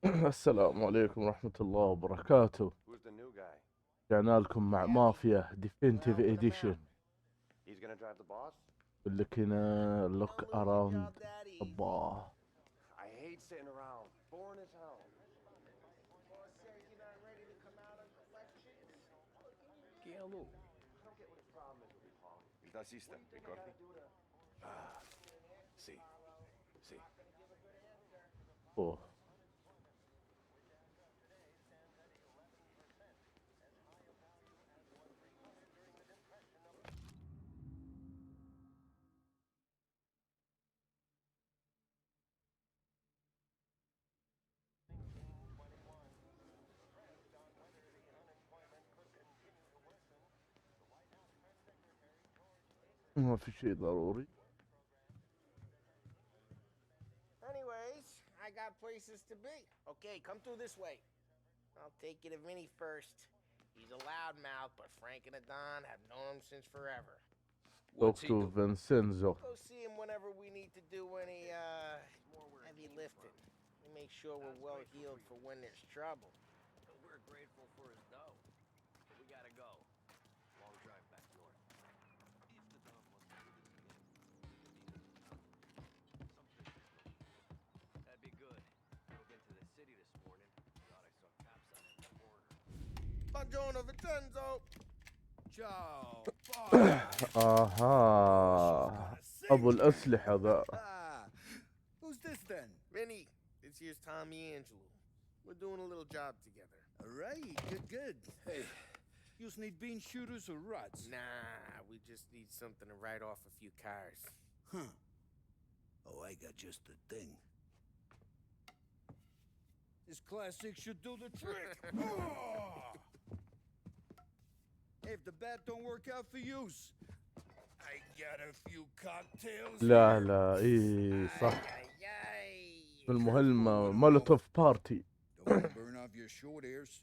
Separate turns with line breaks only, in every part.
السلام عليكم ورحمة الله وبركاته. رجعنا لكم مع مافيا ديفينتيف اديشن. يقول لك هنا لوك اراوند الله. اوه ما في شيء ضروري.
Anyways, I got places to be. Okay, come through this way. I'll take you to Vinny first. He's a loudmouth, but Frank and Don have known him since forever.
Talk to Vincenzo.
Go see him whenever we need to do any heavy lifting. We make sure we're well healed for when there's trouble.
We're grateful for his dough, but we gotta go. Long drive back north. If the Don wants to do this again, that'd be good. Drove into the city this morning. Thought I saw cops on the border.
Buongiorno, Vincenzo.
Ciao.
اها ابو الاسلحة ذا.
Who's this then?
Vinny, this here's Tommy Angelo. We're doing a little job together.
All right, good. Hey, you need bean shooters or rods?
Nah, we just need something to write off a few cars.
Huh. Oh, I got just the thing. This classic should do the trick. If the bat don't work out for use, I got a few cocktails.
لا لا ايه صح. المهمة مولوتوف بارتي.
Don't burn off your short ears.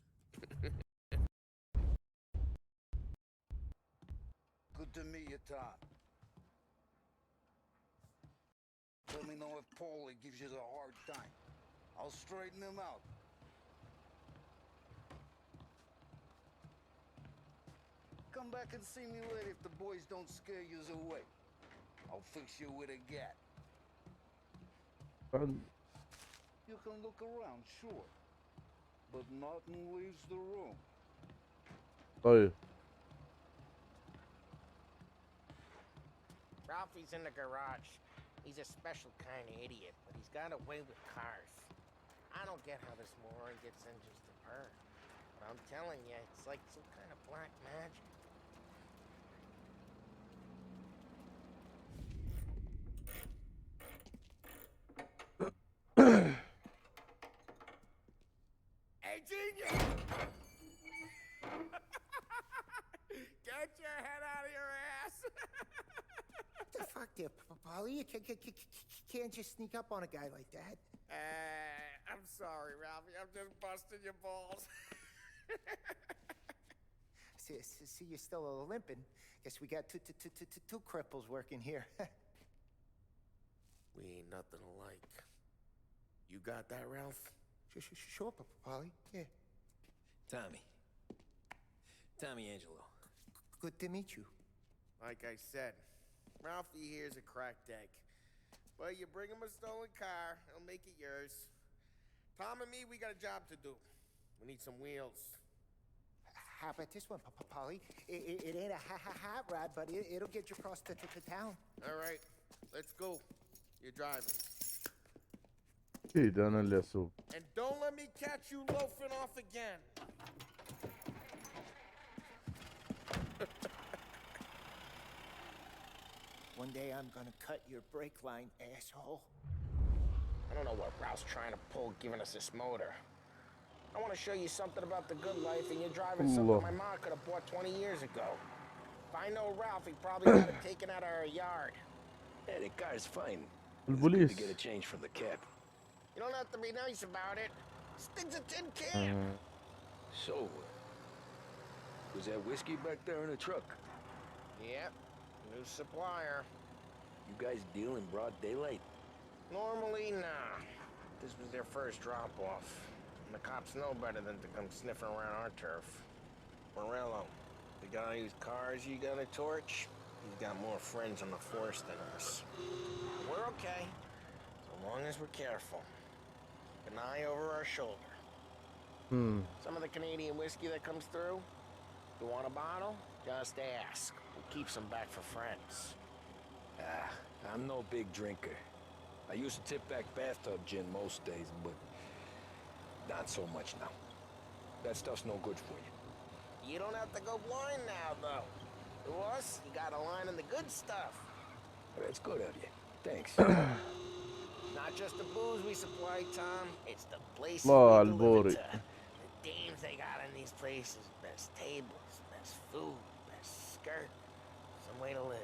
Good to meet you, Tom. Let me know if Paulie gives you the hard time. I'll straighten him out. Come back and see me later if the boys don't scare you away. I'll fix you with a gat. You can look around, sure, but nothing leaves the room.
طيب.
Ralphie's in the garage. He's a special kind of idiot, but he's got a way with cars. I don't get how this moron gets engines to purr. But I'm telling you, it's like some kind of black magic. Hey, genius! Get your head out of your ass!
The fuck there, Polly? You can't just sneak up on a guy like that.
I'm sorry, Ralphie. I'm just busting your balls.
See, you're still limping. Guess we got two cripples working here.
We ain't nothing alike. You got that, Ralph?
Sure, Polly. Yeah.
Tommy Angelo.
Good to meet you.
Like I said, Ralphie here's a cracked egg. But you bring him a stolen car, he'll make it yours. Tom and me, we got a job to do. We need some wheels.
How about this one, Polly? It ain't a hot rod, but it'll get you across to town.
All right, let's go. You're driving.
اكيد انا اللي اسوق.
And don't let me catch you loafing off again.
One day I'm gonna cut your brake line, asshole.
I don't know what Ralph's trying to pull giving us this motor. I want to show you something about the good life, and you're driving something my mom could have bought 20 years ago. If I know Ralph, he probably got it taken out of our yard.
Yeah, the car's fine.
البوليس.
To get a change from the cab.
You don't have to be nice about it. This thing's a tin can.
So, was that whiskey back there in the truck?
Yep, new supplier.
You guys deal in broad daylight?
Normally, nah. This was their first drop-off. And the cops know better than to come sniffing around our turf. Morello, the guy whose cars you gonna torch, he's got more friends on the force than us. We're okay, so long as we're careful. An eye over our shoulder. Some of the Canadian whiskey that comes through, you want a bottle? Just ask. We'll keep some back for friends.
I'm no big drinker. I used to tip back bathtub gin most days, but not so much now. That stuff's no good for you.
You don't have to go blind now, though. To us, you got a line in the good stuff.
That's good of you. Thanks.
Not just the booze we supply, Tom. It's the places
الله
we
على
deliver
البوري.
to. The dames they got in these places. Best tables, best food, best skirt. Some way to live.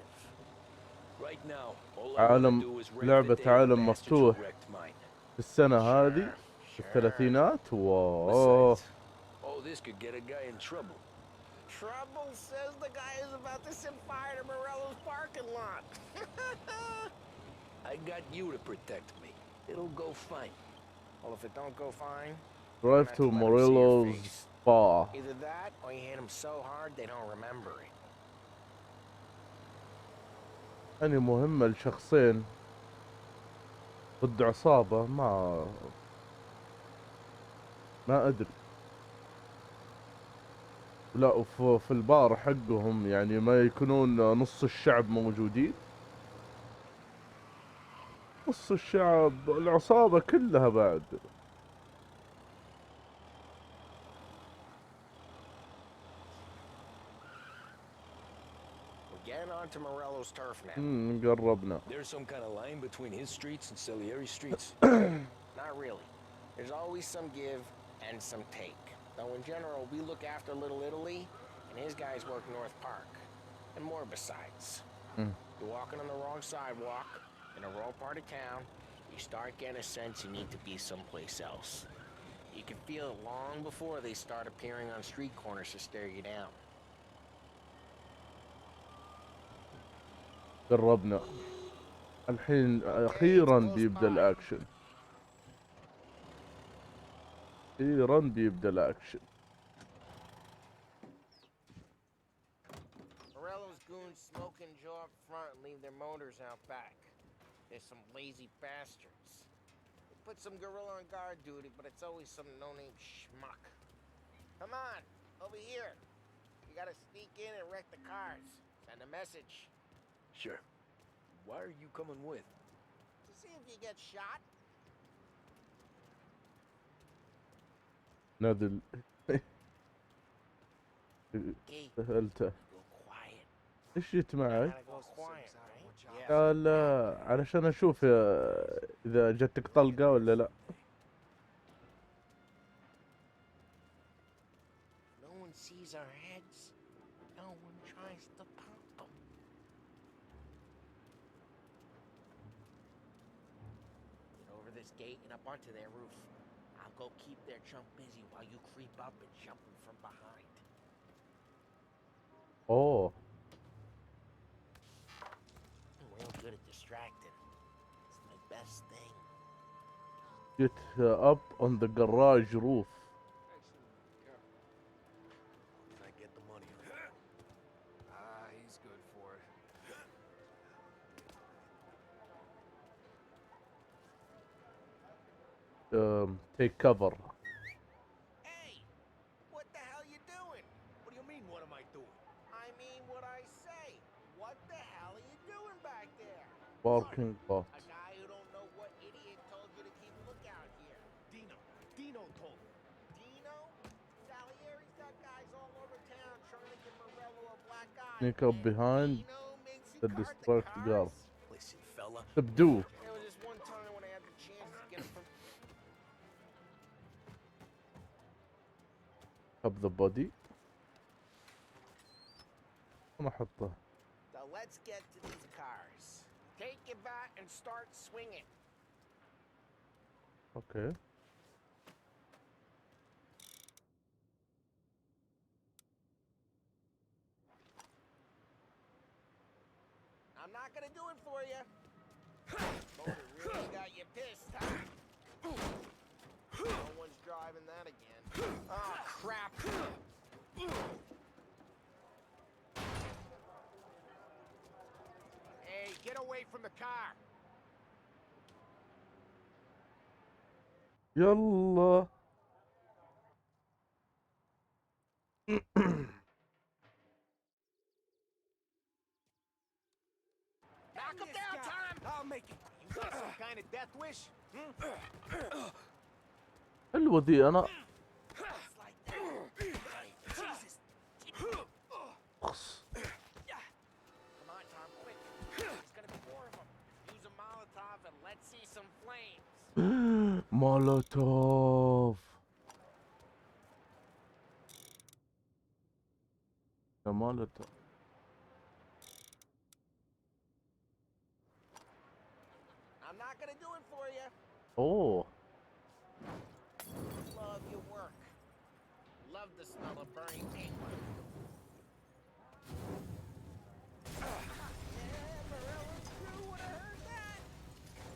Right now, all I wanna
عالم
do is
لعبة
rape the
عالم
damn bastards who
مفتوح
wrecked mine.
في السنة هذه في الثلاثينات. واو.
Besides, all this could get a guy in trouble.
Trouble says the guy is about to set fire to Morello's parking lot.
I got you to protect me. It'll go fine.
Well, if it don't go fine,
Drive to Womorilo's bar.
either that or you hit them so hard they don't remember it.
يعني مهمة لشخصين ضد عصابة، ما أدري. لا، وفي البار حقهم يعني ما يكونون نص الشعب موجودين. نص الشعب، العصابة كلها بعد.
We're getting onto Morello's turf now.
قربنا.
There's some kind of line between his streets and Salieri streets.
Not really. There's always some give and some take. Though in general, we look after Little Italy, and his guys work North Park. And more besides. You're walking on the wrong sidewalk, in the wrong part of town, you start getting a sense you need to be someplace else. You can feel it long before they start appearing on street corners to stare you down.
قربنا. الحين أخيرا بيبدأ الأكشن. أخيرا بيبدأ الأكشن.
Morello's goons smoke and jaw up front and leave their motors out back. There's some lazy bastards. They put some gorilla on guard duty, but it's always some no-name schmuck. Come on, over here. You gotta sneak in and wreck the cars. Send a message.
Sure. Why are you coming with?
To see if you get shot.
نادل.
Gee,
سألته
go quiet.
ايش جيت معي؟
Gotta go quiet, right? Yeah.
قال علشان اشوف اذا جتك طلقة ولا لا.
No one sees our heads. No one tries to pop them. Get over this gate and up onto their roof. I'll go keep their chump busy while you creep up and jump him from behind.
اوه.
I'm real good at distracting. It's my best thing.
Get up on the garage roof.
Can I get the money?
He's good for it.
Take cover.
Hey! What the hell you doing?
What do you mean, what am I doing?
I mean what I say. What the hell are you doing back there?
Parking lot.
A guy who don't know what idiot told you to keep a lookout here.
Dino told me.
Dino? Salieri's got guys all over town trying to get Morello a black eye.
Sneak up
And
behind
Dino makes you
the
cart
distract girl.
cars?
Listen, fella.
تبدو.
There was this one time when I had the chance to get him from...
Up the body. أنا أحطه.
So let's get to these cars. Take your bat and start swinging.
Okay.
I'm not gonna gonna do it for you. Motor really got you pissed, huh? No one's driving that again. Oh, crap. Hey, get away from the car.
يلا.
Knock him down, Tom.
I'll make it.
You got some kind of death wish?
حلوة ذي أنا. أخس.
Come on, Tom, quick. There's gonna be more of them. Use a Molotov and let's see some flames.
مولوتوف. يا مولوتوف.
I'm not gonna do it for you.
أوه.
Love your work. Love the smell of burning paint.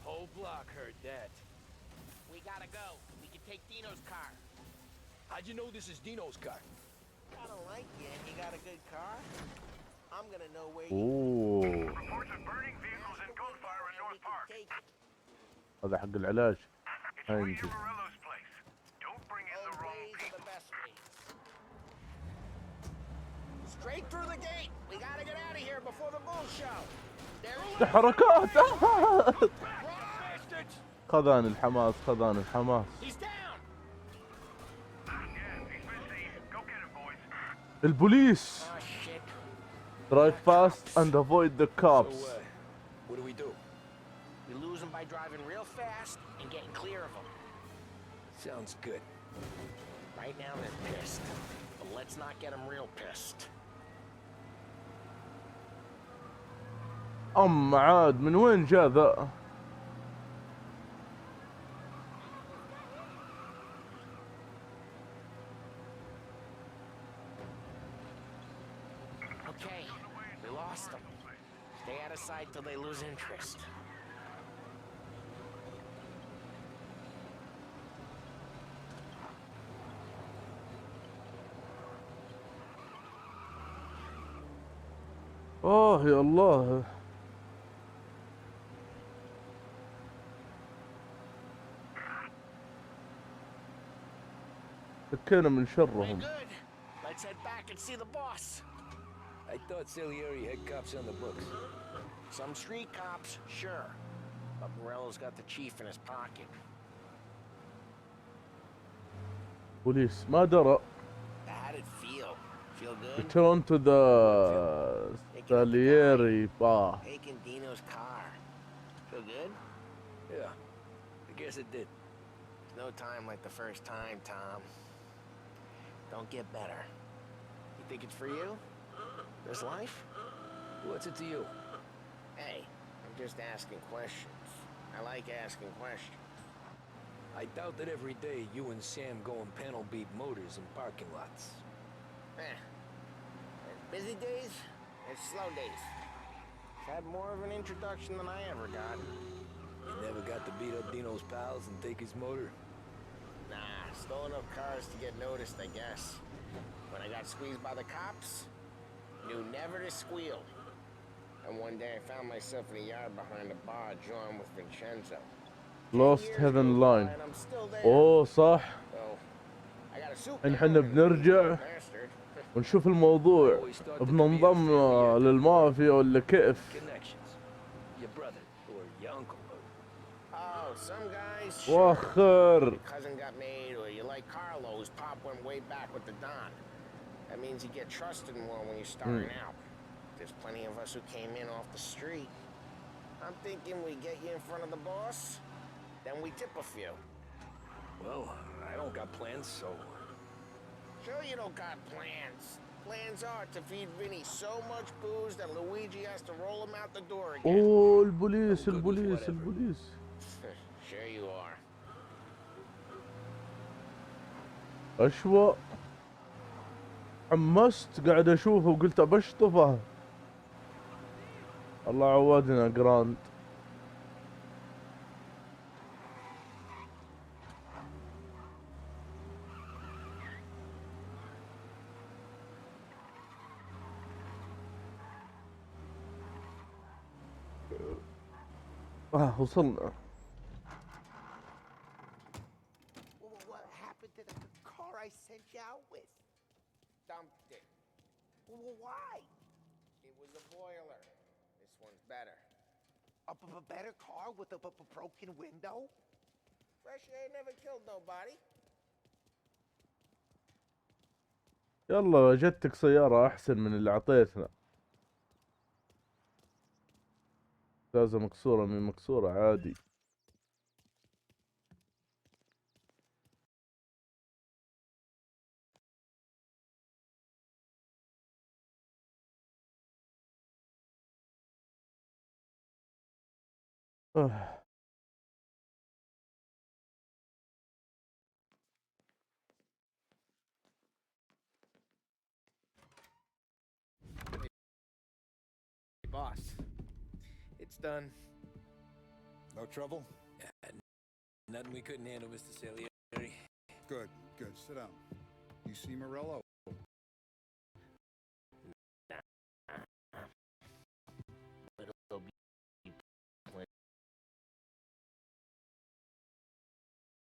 Whole block heard that.
We gotta go. We can take Dino's car.
How'd you know this is Dino's car?
I don't like you and you got a good car. I'm gonna know where you
أوه.
Reports of burning vehicles and gunfire in North Park.
take it.
هذا حق العلاج.
It's way
هاي
to Morello's place. Don't bring in the
Old
wrong
ways are
people.
the best ways. Straight through the gate. We gotta get out of here before the bull show. There's
حركات.
bastards.
خذان الحماس خذان الحماس.
He's down.
Yeah, he's missing. Go get him, boys.
البوليس.
Oh shit.
Drive fast and avoid the
So,
cops.
what do we do?
We lose them by driving real fast and getting clear of them.
Sounds good.
Right now they're pissed, but let's not get them real pissed.
عاد من وين جاء ذا؟
Okay, we lost them. Stay out of sight till they lose interest.
يا الله. فكينا من
We're
شرهم.
good. Let's head back and see the boss.
I thought Salieri had cops on the books.
Some street cops, sure. But Morello's got the chief in his pocket.
بوليس ما درى.
How'd it feel? Feel good?
Return to the Salieri bar.
Taking Dino's car. Feel good?
Yeah, I guess it did.
No time like the first time, Tom. Don't get better. You think it's for you? This life?
What's it to you?
Hey, I'm just asking questions. I like asking questions.
I doubt that every day you and Sam go and panel beat motors in parking lots.
There's busy days, there's slow days. I've had more of an introduction than I ever got.
You never got to beat up Dino's pals and take his motor?
Nah, stole enough cars to get noticed, I guess. When I got squeezed by the cops, knew never to squeal. And one day I found myself in a yard behind a bar drawn with Vincenzo.
Lost
10 years
Heaven
goes by
Line.
and I'm still there.
اوه صح.
So, I got a soup
الحين
now
حنا
and a
بنرجع
bastard.
ونشوف الموضوع. بننضم للمافيا ولا كيف؟
Connections. Your brother or your uncle.
Oh, some guys.
وخر.
Your cousin got made, or you like Carlos, Pop went way back with the Don. That means you get trusted more when you're starting out. There's plenty of us who came in off the street. I'm thinking we get you in front of the boss, then we tip a few.
Well, I don't got plans, so...
Sure you don't got plans. Plans are to feed Vinny so much booze that Luigi has to roll him out the door again.
اوه البوليس البوليس البوليس.
Sure you are.
أشوى. حمست قاعد أشوفه وقلت أبشطفه. الله عودنا جراند. وصلنا.
What happened to the car I sent you out with?
Dumped it.
Why?
It was a boiler. This one's better.
A better car with a broken window?
Fresh air never killed nobody.
يلا جتك سيارة أحسن من اللي عطيتنا. إزازة مكسورة من مكسورة عادي.
Boss, it's done.
No trouble?
Nothing we couldn't handle, Mr. Salieri.
Good, good. Sit down. You see Morello?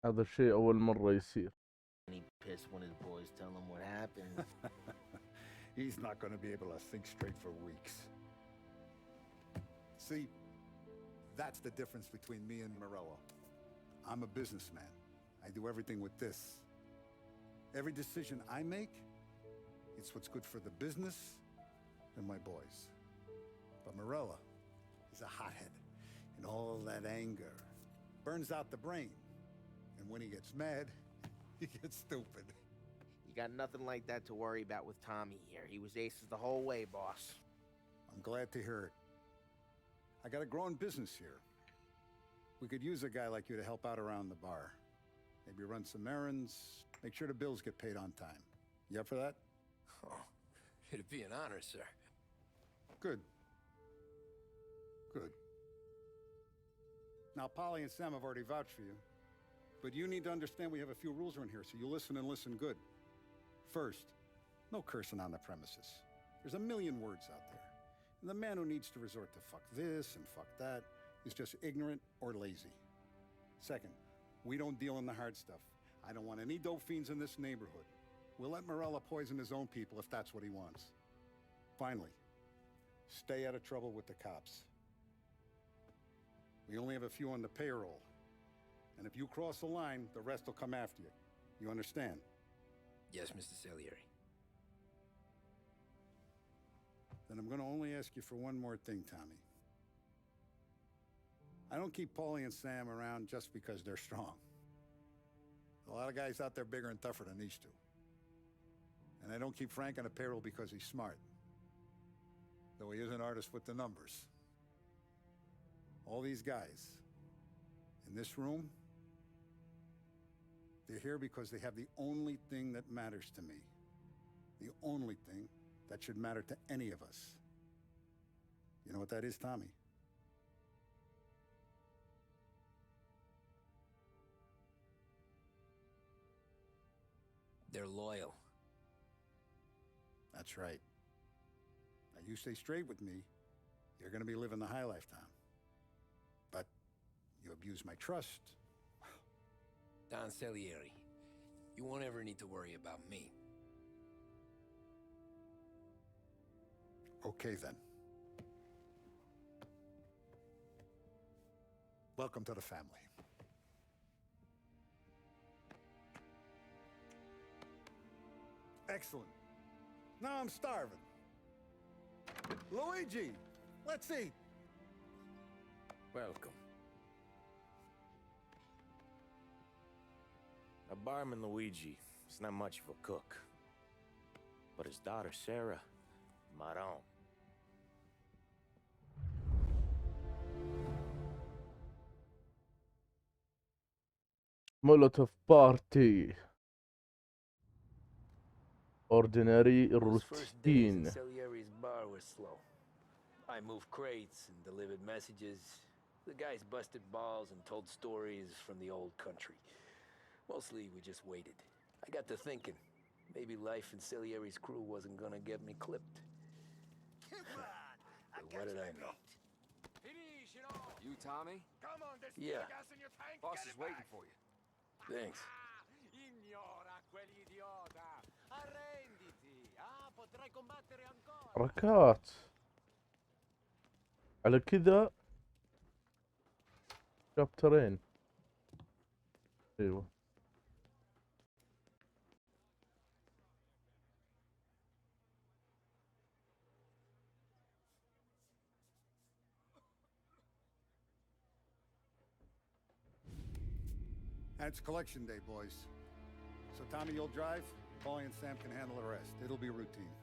هذا الشيء أول مرة يصير.
He pissed when his boys tell him what happened.
He's not going to be able to think straight for weeks. See, that's the difference between me and Morello. I'm a businessman. I do everything with this. Every decision I make, it's what's good for the business and my boys. But Morello is a hothead, and all that anger burns out the brain. And when he gets mad, he gets stupid.
You got nothing like that to worry about with Tommy here. He was aces the whole way, boss.
I'm glad to hear it. I got a growing business here. We could use a guy like you to help out around the bar. Maybe run some errands, make sure the bills get paid on time. You up for that?
Oh, it'd be an honor, sir.
Good. Good. Now, Polly and Sam have already vouched for you. But you need to understand we have a few rules around here, so you listen and listen good. First, no cursing on the premises. There's a million words out there. And the man who needs to resort to fuck this and fuck that is just ignorant or lazy. Second, we don't deal in the hard stuff. I don't want any dope fiends in this neighborhood. We'll let Morello poison his own people if that's what he wants. Finally, stay out of trouble with the cops. We only have a few on the payroll. And if you cross the line, the rest will come after you. You understand?
Yes, Mr. Salieri.
Then I'm going to only ask you for one more thing, Tommy. I don't keep Paulie and Sam around just because they're strong. A lot of guys out there bigger and tougher than these two. And I don't keep Frank on a payroll because he's smart. Though he is an artist with the numbers. All these guys in this room, they're here because they have the only thing that matters to me. The only thing that should matter to any of us. You know what that is, Tommy?
They're loyal.
That's right. Now you stay straight with me, you're gonna be living the high life, Tom. But you abuse my trust.
Don Salieri, you won't ever need to worry about me.
Okay, then. Welcome to the family. Excellent. Now I'm starving. Luigi, let's eat.
Welcome. Now, barman Luigi is not much of a cook. But his daughter, Sarah, Maron.
مولوتوف بارتي اورديناري
Those first days in
الروتين.
Salieri's bar were slow. I moved crates and delivered messages. The guys busted balls and told stories from the old country. Mostly we just waited. I got to thinking, maybe life in Salieri's crew wasn't gonna get me clipped. But what did I know?
You, Tommy?
Come on, there's
Yeah.
gas in your tank.
Boss
Get
is
it
waiting
back.
for you.
Thanks.
Ignora quell'idiota. Arrenditi. Potrai combattere ancora.
حركات على كذا شابترين. ايوه
And it's collection day, boys. So Tommy, you'll drive. Paulie and Sam can handle the rest. It'll be routine.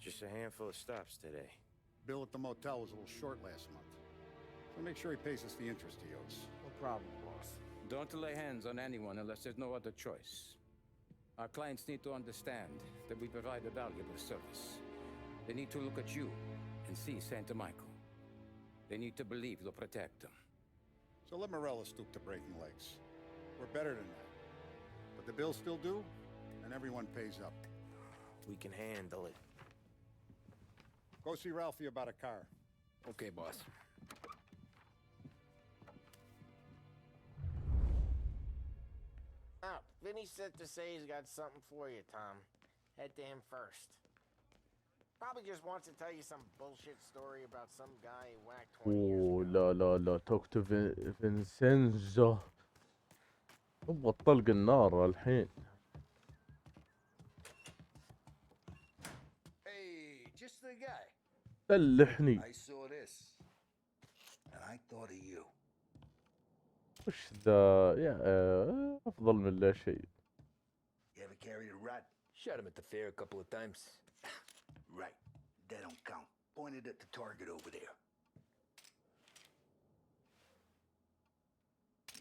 Just a handful of stops today.
Bill at the motel was a little short last month. So make sure he pays us the interest he owes.
No problem, boss.
Don't lay hands on anyone unless there's no other choice. Our clients need to understand that we provide a valuable service. They need to look at you and see Santa Michael. They need to believe you'll protect them.
So let Morella stoop to breaking legs. We're better than that. But the bills still due, and everyone pays up.
We can handle it.
Go see Ralphie about a car.
Okay, boss.
Oh, Vinny said to say he's got something for you, Tom. Head to him first. Probably just wants to tell you some bullshit story about some guy he whacked 20 years
اوه
ago.
لا لا لا توكتو فينسينزو هو طلق النار الحين.
Hey, just the guy.
دلحني.
I saw this, and I thought of you.
وش ذا يا افضل من لا شيء.
You ever carried a rat?
Shot him at the fair a couple of times.
Right. That don't count. Pointed at the target over there.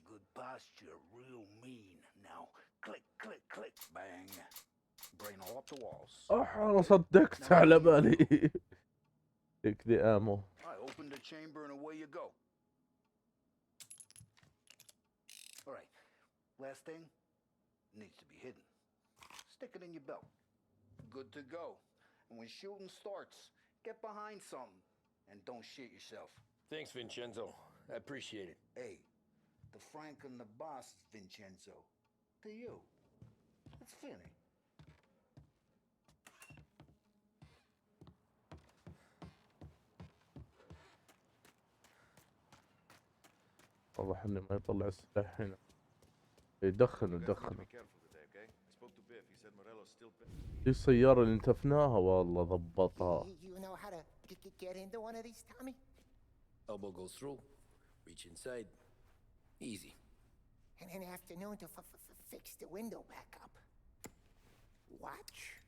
Good posture, real mean. Now, click, click, click, bang. Brain all up the walls.
انا صدقت على بالي. Take the ammo.
I open the chamber and away you go. All right. Last thing needs to be hidden. Stick it in your belt. Good to go. And when shooting starts, get behind something and don't shit yourself.
Thanks, Vincenzo. I appreciate it.
Hey, the Frank and the boss, Vincenzo. To you. It's Finny.
واضح انه ما يطلع السلاح هنا. يدخن. دي السيارة اللي انتفناها والله ضبطها.
You know how to get into one of these, Tommy?
Elbow goes through. Reach inside. Easy.
And an afternoon to fix the window back up. Watch.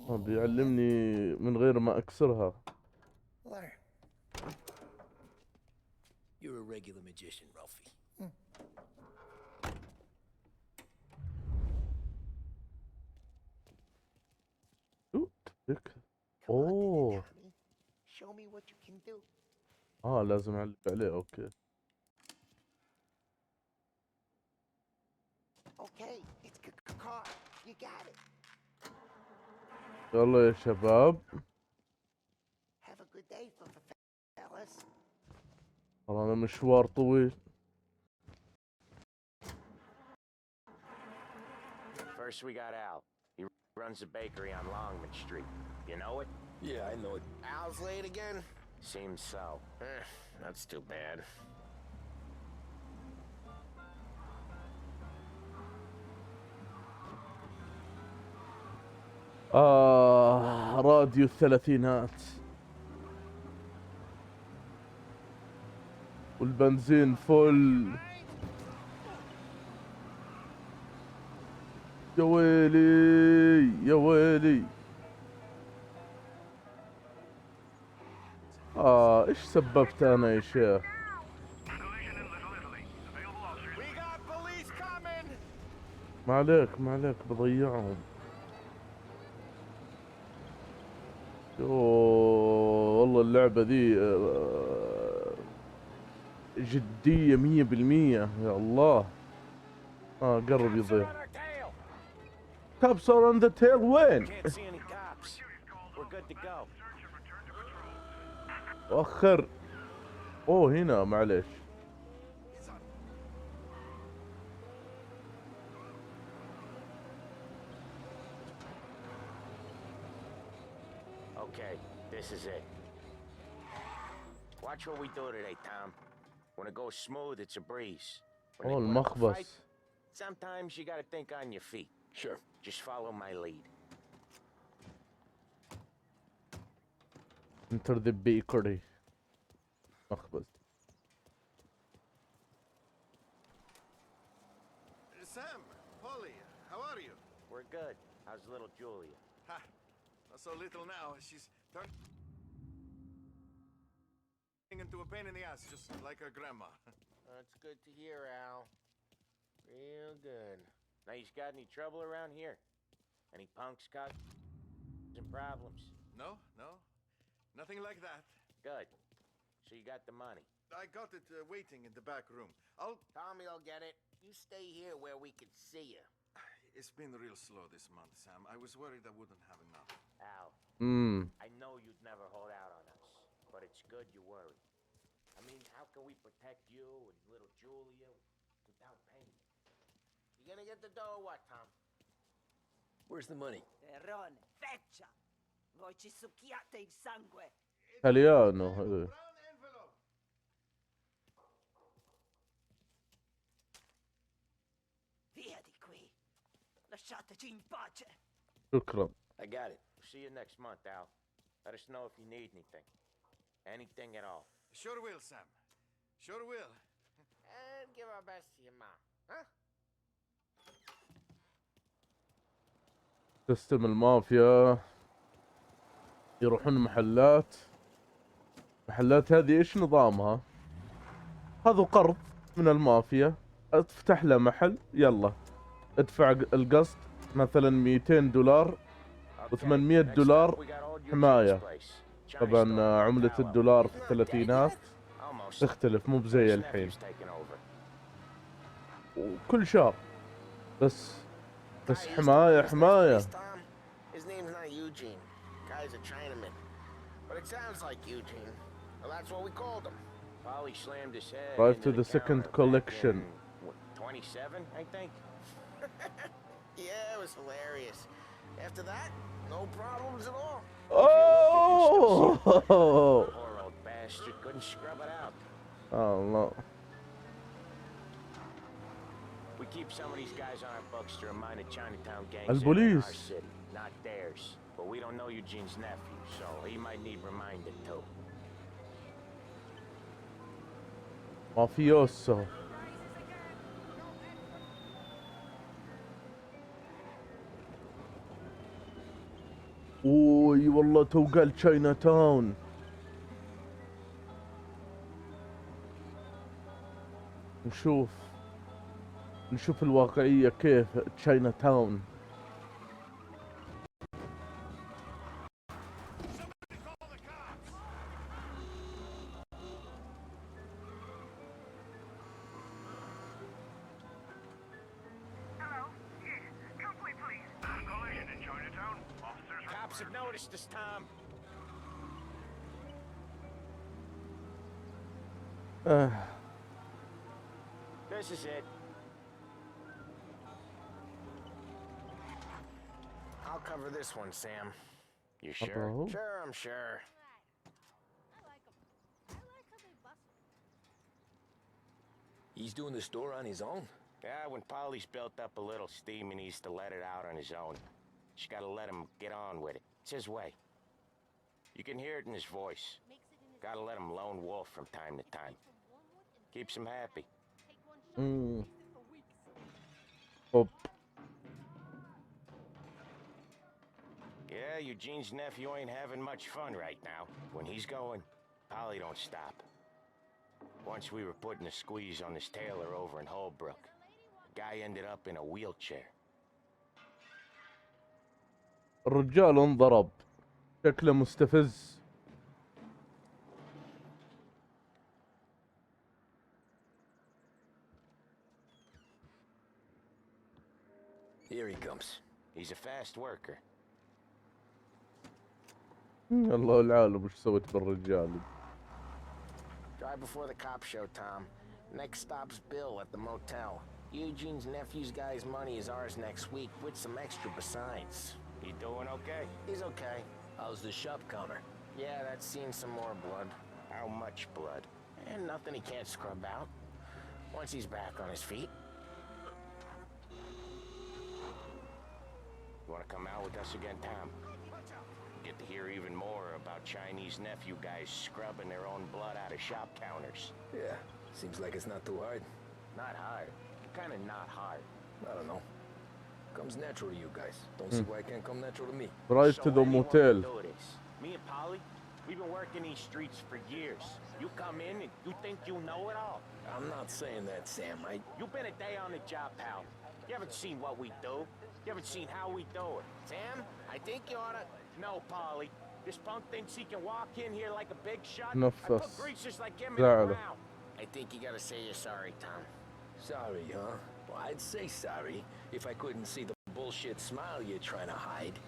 بيعلمني من غير ما اكسرها.
Learn.
You're a regular magician, Ralphie.
اوه.
Show me what you can do.
لازم اعلق عليه. اوكي.
Okay, it's car. You got it.
يلا يا شباب.
Have a good day, fellas.
ترانا مشوار طويل.
First we got Al. He runs a bakery on Longman Street. You know it?
Yeah, I know it.
Al's late again?
Seems so.
That's too bad.
راديو الثلاثينات. والبنزين فل. يا ويلي يا ويلي. ايش سببت انا يا شيخ؟ ما عليك بضيعهم. يوه والله اللعبة ذي جدية 100%. يا الله. قرب يضيع. Cops are on the tail وين؟ وأخر. هنا معليش.
Okay, this is it. Watch what we do today, Tom. When it goes smooth, it's a breeze.
المخبص.
Sometimes you gotta think on your feet.
Sure.
Just follow my lead.
Enter the bakery. مخبز.
Sam, Polly, how are you?
We're good. How's little Julia?
Ha, not so little now. She's turning into a pain in the ass, just like her grandma.
That's good to hear, Al. Real good.
Now, you got any trouble around here? Any punks causing problems?
No, nothing like that.
Good. So you got the money?
I got it waiting in the back room.
Tommy will get it. You stay here where we can see you.
It's been real slow this month, Sam. I was worried I wouldn't have enough.
Al, I know you'd never hold out on us, but it's good you worry. I mean, how can we protect you and little Julia without pain?
You gonna get the dough or what, Tom?
Where's the money?
Terrone, feccia! Voi ci succhiate il sangue!
Italiano.
Via di qui! Lasciateci in pace!
شكرا.
I got it. See you next month, Al. Let us know if you need anything. Anything at all.
Sure will, Sam. Sure will.
And give our best to your mom, huh?
سيستم المافيا. يروحون محلات. محلات هذه ايش نظامها؟ هذا قرض من المافيا. افتح له محل، يلا ادفع القسط مثلا $200 و$800 حماية. طبعا عملة الدولار في الثلاثينات تختلف، مو بزي الحين. وكل شهر بس حماية.
His name's not Eugene. Guy's a Chinaman. But it sounds like Eugene. Well, that's what we called him.
Polly slammed his head.
Drive to the second collection.
27, I think.
Yeah, it was hilarious. After that, no problems at all.
Poor old bastard couldn't scrub it out.
Oh no.
We keep some of these guys on our books to remind the Chinatown gangs in our city, not theirs. But we don't know Eugene's nephew, so he might need reminded too.
Mafioso. اوي والله تو قال تشاينا تاون. نشوف الواقعية كيف تشاينا تاون.
Have noticed this time. This is it.
I'll cover this one, Sam.
You sure?
Sure, I'm sure.
He's doing the store on his own?
Yeah, when Polly's built up a little steam, he needs to let it out on his own. She gotta let him get on with it. It's his way. You can hear it in his voice. Gotta let him lone wolf from time to time. Keeps him happy. Yeah, Eugene's nephew ain't having much fun right now. When he's going, Polly don't stop. Once we were putting a squeeze on this tailor over in Holbrook. The guy ended up in a wheelchair.
الرجال انضرب. شكله مستفز.
Here he comes.
He's a fast worker.
الله العالم وش سويت بالرجال.
Drive before the cops show, Tom. Next stop's Bill at the motel. Eugene's nephew's guy's money is ours next week, with some extra besides.
He doing okay?
He's okay.
How's the shop counter?
Yeah, that's seen some more blood.
How much blood?
And nothing he can't scrub out. Once he's back on his feet.
You wanna come out with us again, Tom? Get to hear even more about Chinese nephew guys scrubbing their own blood out of shop counters.
Yeah, seems like it's not too hard.
Not hard. Kinda not hard.
I don't know. Comes natural to you guys. Don't see why it can't come natural to me.
Right to the motel.
Me and Polly, we've been working these streets for years. You come in and you think you know it all.
I'm not saying that, Sam.
You've been a day on the job, pal. You haven't seen what we do. You haven't seen how we do it.
Sam, I think you oughta...
No, Polly. This punk thinks he can walk in here like a big shot. I
تنفس.
put greasers like him in the
زعله.
ground.
I think you gotta say you're sorry, Tom.
Sorry, huh? Well, I'd say sorry if I couldn't see the bullshit smile you're trying to hide.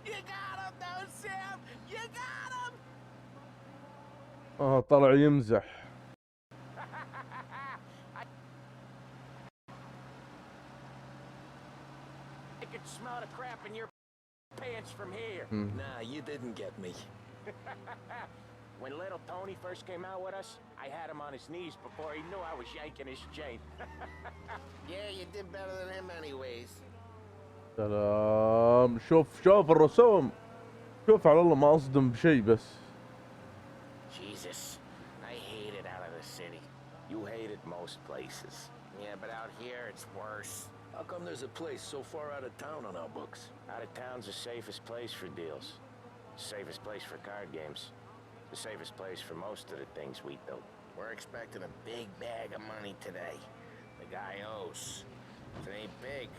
You got him, though, Sam! You got him!
طلع يمزح.
I could smell the crap in your pants from here.
Nah, you didn't get me.
When little Tony first came out with us, I had him on his knees before he knew I was yanking his chain.
Yeah, you did better than him anyways.
سلام. شوف الرسوم. شوف على الله ما أصدم بشيء بس.
Jesus, I hate it out of the city.
You hated most places.
Yeah, but out here it's worse.
How come there's a place so far out of town on our books?
Out of town's the safest place for deals. Safest place for card games. The safest place for most of the things we do.
We're expecting a big bag of money today. The guy owes. If it ain't big,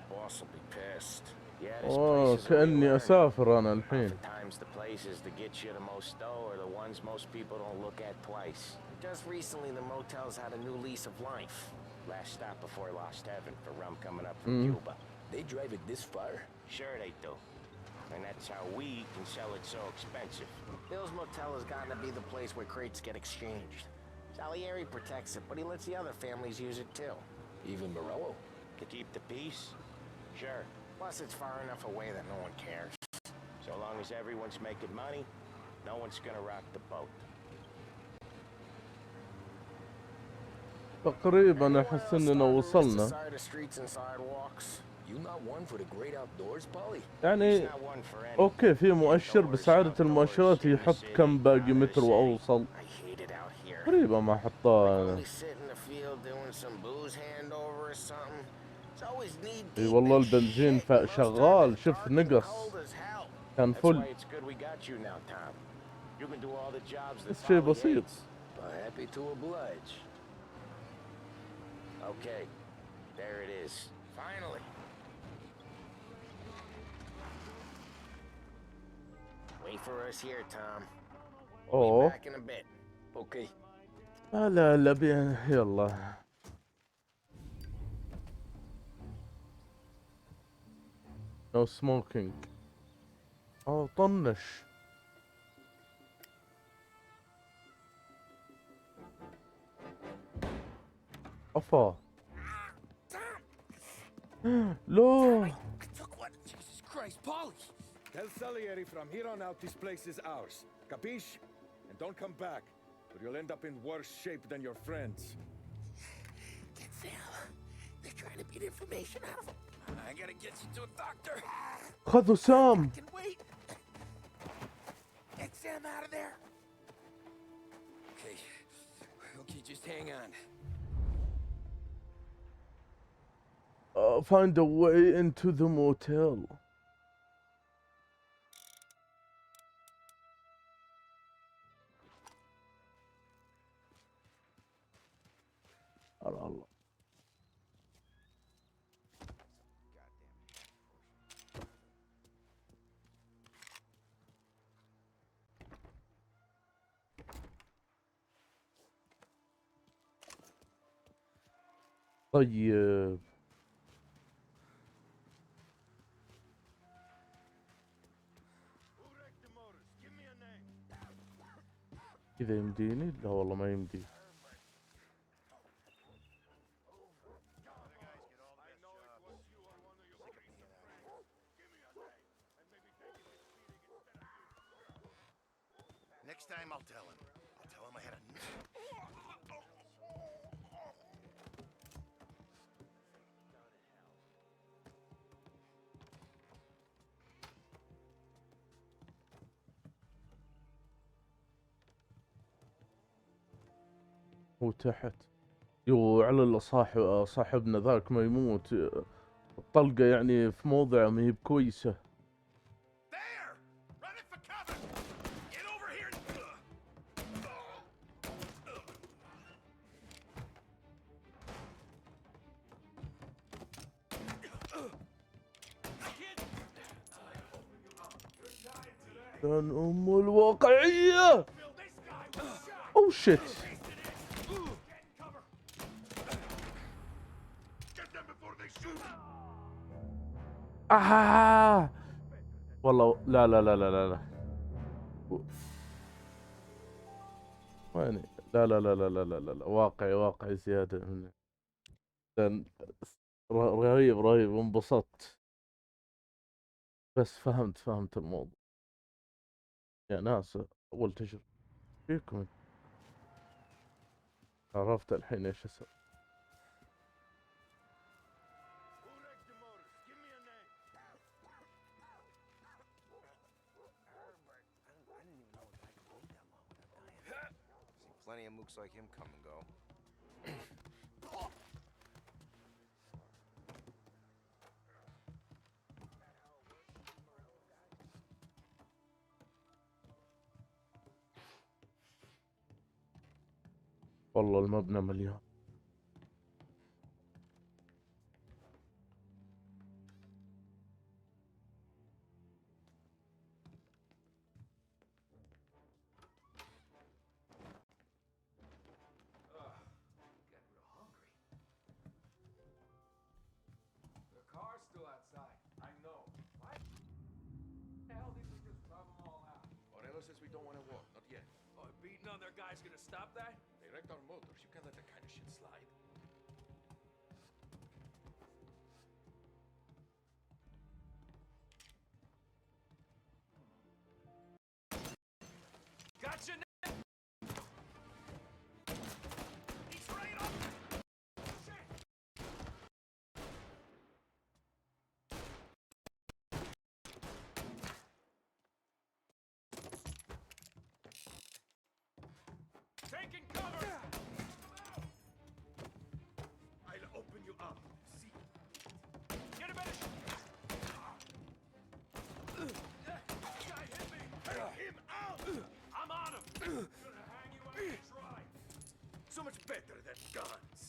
boss will be pissed.
Yeah, this place is
كأني أسافر أنا الحين.
Oftentimes the places that get you the most dough are the ones most people don't look at twice.
Just recently, the motel's had a new lease of life.
Last stop before Lost Heaven for rum coming up from Cuba.
They drive it this far?
Sure they do. And that's how we can sell it so expensive.
Bill's Motel has gotten to be the place where crates get exchanged. Salieri protects it, but he lets the other families use it too.
Even Morello?
To keep the peace? Sure.
Plus, it's far enough away that no one cares.
So long as everyone's making money, no one's gonna rock the boat.
تقريبا أحس إننا وصلنا. يعني أوكي في مؤشر بس عادة المؤشرات يحط كم باقي متر وأوصل. تقريبا ما حطاه أنا. اي والله البنزين شغال. شوف نقص كان فل. بس شيء بسيط.
Okay, there it is.
Finally. Wait for us here, Tom. We'll be back in a bit.
Okay.
لا بين يلا. No smoking. طنش. أفا. لو.
Jesus Christ, Polly! Tell Salieri from here on out this place is ours. Capiche? And don't come back, or you'll end up in worse shape than your friends.
Get Sam. They're trying to beat information out of him. I gotta get you to a doctor.
خذوا سام.
Wait. Get Sam out of there.
Okay, just hang on.
Find a way into the motel. الله. طيب إذا يمديني، لا والله ما يمدي.
Next time I'll tell him. I'll tell him I had a...
هو تحت. يو على صاحبنا ذاك ما يموت. الطلقة يعني في موضع ما هي بكويسة.
There! Running for cover! Get over here!
كان الواقعية. أو شيت. والله لا لا لا لا لا لا. وين؟ لا لا لا لا لا لا لا واقعي زيادة. رهيب انبسطت. بس فهمت الموضوع يا ناس. أول تجربة فيكم. عرفت الحين ايش اسوي.
Plenty of mooks like him come and go.
والله المبنى مليان.
Says we don't want to walk, not yet.
Oh, beating on their guys gonna stop that?
They wrecked our motors. You can't let that kind of shit slide.
Gotcha! He's right up! Shit! Taking cover!
I'll open you up. See?
Get a better shot! Guy hit me!
Take him out!
I'm on him! Gonna hang you out to try!
So much better than guns.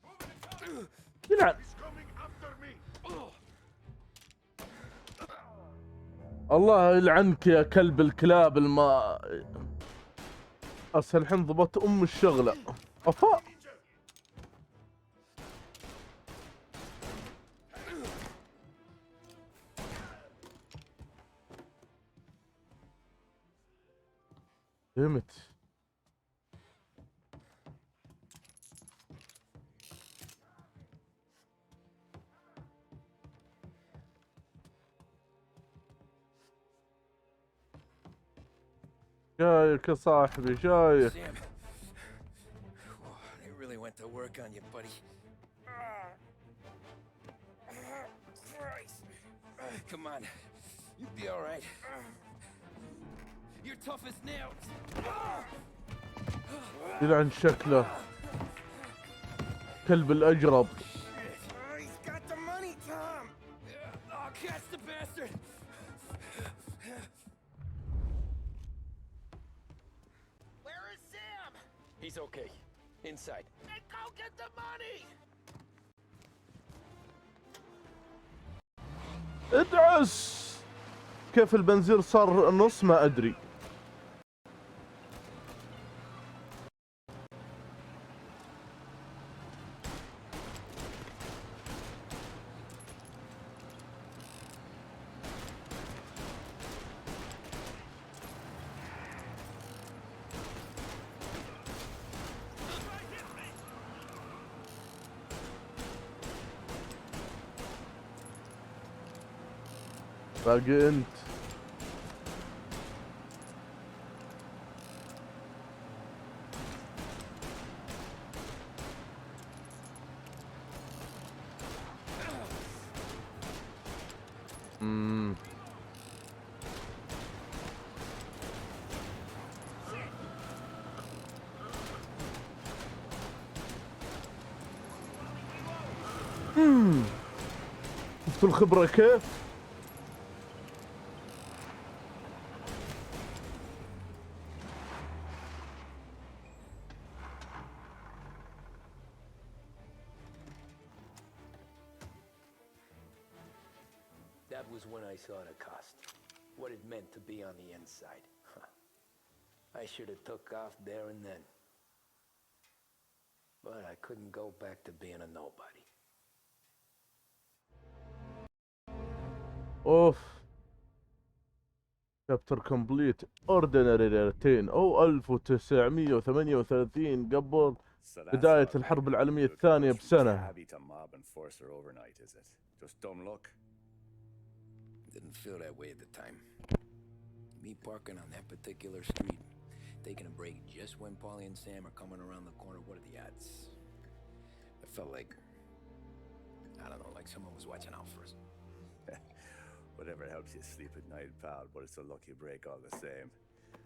Moving to cover!
يلعن.
He's coming after me.
الله يلعنك يا كلب الكلاب هسه الحين ضبطت الشغلة. افا فهمت. جايك يا صاحبي جايك.
Damn. They really went to work on you, buddy. Christ. Come on. You'll be all right. You're tough as nails.
يلعن شكله كلب الأجرب.
He's got the money, Tom. Oh, catch the bastard.
Where is Sam?
He's okay. Inside.
Then go get the money!
ادعس. كيف البنزين صار نص ما ادري. باقي انت. شفتوا الخبرة كيف؟
That was when I saw the cost. What it meant to be on the inside. I should have took off there and then. But I couldn't go back to being a nobody.
اوف. شابتر كومبليت. اوردينري ليلتين او 1938 قبل بداية الحرب العالمية الثانية بسنة.
Didn't feel that way at the time. Me parking on that particular street, taking a break just when Paulie and Sam are coming around the corner. What are the odds? I felt like, I don't know, like someone was watching out for us.
Whatever helps you sleep at night, pal, but it's a lucky break all the same.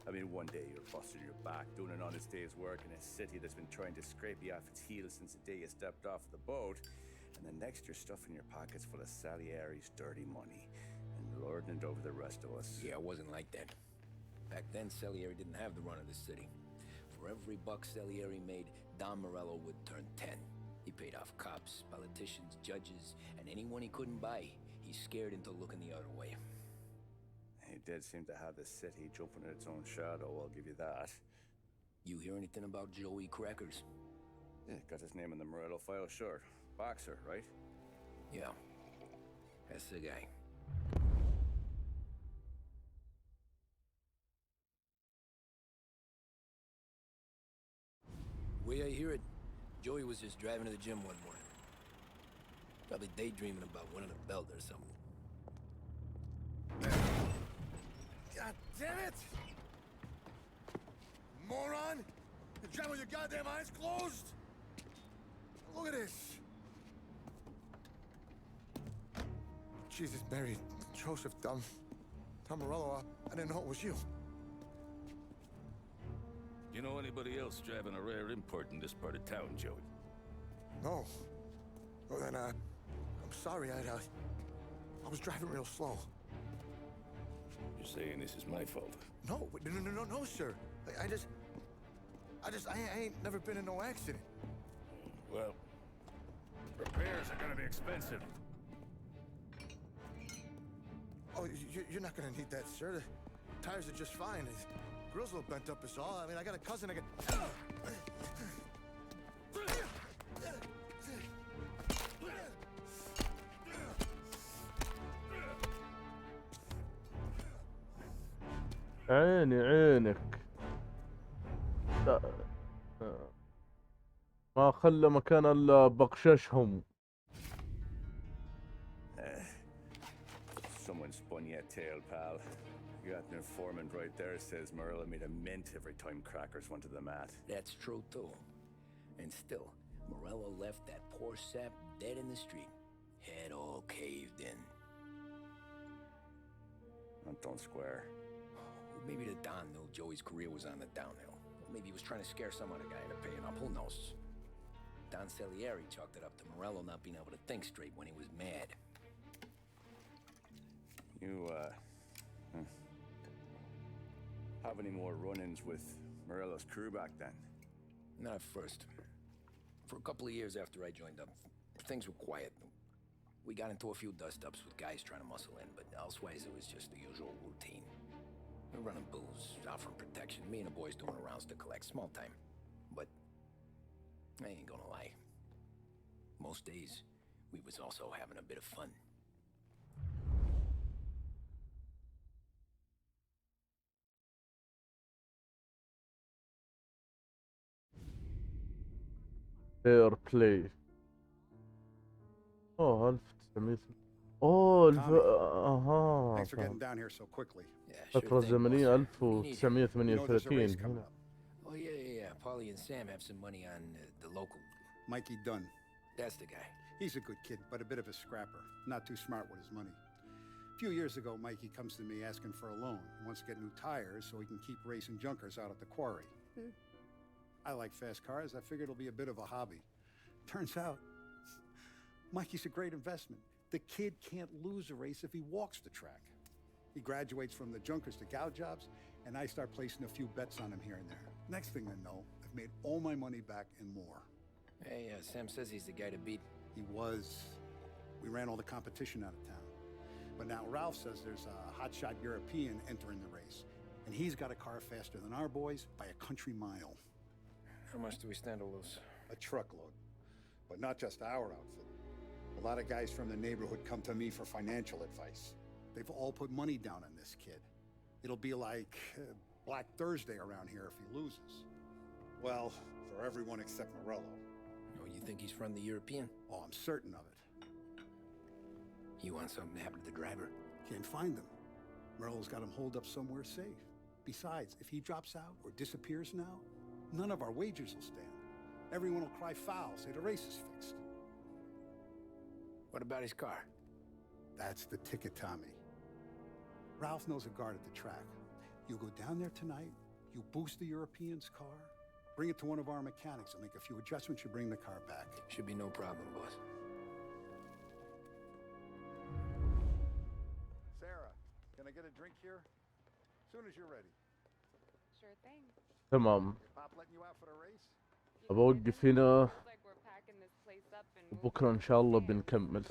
I mean, one day you're busting your back, doing an honest day's work in a city that's been trying to scrape you off its heels since the day you stepped off the boat, and the next you're stuffing your pockets full of Salieri's dirty money and lording it over the rest of us.
Yeah, it wasn't like that. Back then, Salieri didn't have the run of the city. For every buck Salieri made, Don Morello would turn 10. He paid off cops, politicians, judges, and anyone he couldn't buy. He's scared into looking the other way.
He did seem to have the city jumping in its own shadow, I'll give you that.
You hear anything about Joey Crackers?
Yeah, got his name in the Morello file, sure. Boxer, right?
Yeah, that's the guy. The way I hear it, Joey was just driving to the gym one morning. Probably daydreaming about winning a belt or something.
God damn it! Moron! You're driving with your goddamn eyes closed? Look at this! Jesus, Mary, Joseph, Tom Morello, I didn't know it was you.
You know anybody else driving a rare import in this part of town, Joey?
No. Well then, I'm sorry, I was driving real slow.
You're saying this is my fault?
No, no, sir. I ain't never been in no accident.
Well, repairs are gonna be expensive.
Oh, you're not gonna need that, sir. The tires are just fine. The grill's a little bent up is all. I mean, I got a cousin I can...
عينك. لا. ما خلى مكان الا بقششهم.
Someone spun you a tale, pal. You got an informant right there says Morello made a mint every time Crackers went to the mat.
That's true, too. And still, Morello left that poor sap dead in the street. Head all caved in.
That don't square.
Maybe the Don knew Joey's career was on the downhill. Maybe he was trying to scare some other guy into paying up. Who knows? Don Salieri chalked it up to Morello not being able to think straight when he was mad.
You, have any more run-ins with Morello's crew back then?
Not at first. For a couple of years after I joined up, things were quiet. We got into a few dust-ups with guys trying to muscle in, but elsewise it was just the usual routine. We're running booze, offering protection, me and the boys doing rounds to collect, small time. But I ain't gonna lie. Most days, we was also having a bit of fun.
فير بلاي. اوه 1900 اوه
Thanks for getting down here so quickly.
فترة زمنية
You know there's a
1938
race coming
هنا.
up.
Oh, yeah. Paulie and Sam have some money on the local.
Mikey Dunn.
That's the guy.
He's a good kid, but a bit of a scrapper. Not too smart with his money. A few years ago, Mikey comes to me asking for a loan. He wants to get new tires so he can keep racing junkers out at the quarry. I like fast cars. I figured it'll be a bit of a hobby. Turns out, Mikey's a great investment. The kid can't lose a race if he walks the track. He graduates from the junkers to gal jobs, and I start placing a few bets on him here and there. Next thing I know, I've made all my money back and more.
Hey, Sam says he's the guy to beat.
He was. We ran all the competition out of town. But now Ralph says there's a hotshot European entering the race, and he's got a car faster than our boys by a country mile.
How much do we stand to lose?
A truckload. But not just our outfit. A lot of guys from the neighborhood come to me for financial advice. They've all put money down on this kid. It'll be like Black Thursday around here if he loses. Well, for everyone except Morello.
Oh, you think he's from the European?
Oh, I'm certain of it.
You want something to happen to the driver?
Can't find him. Morello's got him holed up somewhere safe. Besides, if he drops out or disappears now, none of our wagers will stand. Everyone will cry foul, say the race is fixed.
What about his car?
That's the ticket, Tommy. Ralph knows a guard at the track. You go down there tonight, you boost the European's car, bring it to one of our mechanics, and make a few adjustments, you bring the car back.
Should be no problem, boss.
Sarah, can I get a drink here? As soon as you're ready.
Sure thing.
تمام.
Pop letting you out for the race?
بوقف هنا وبكرة إن شاء الله بنكمل.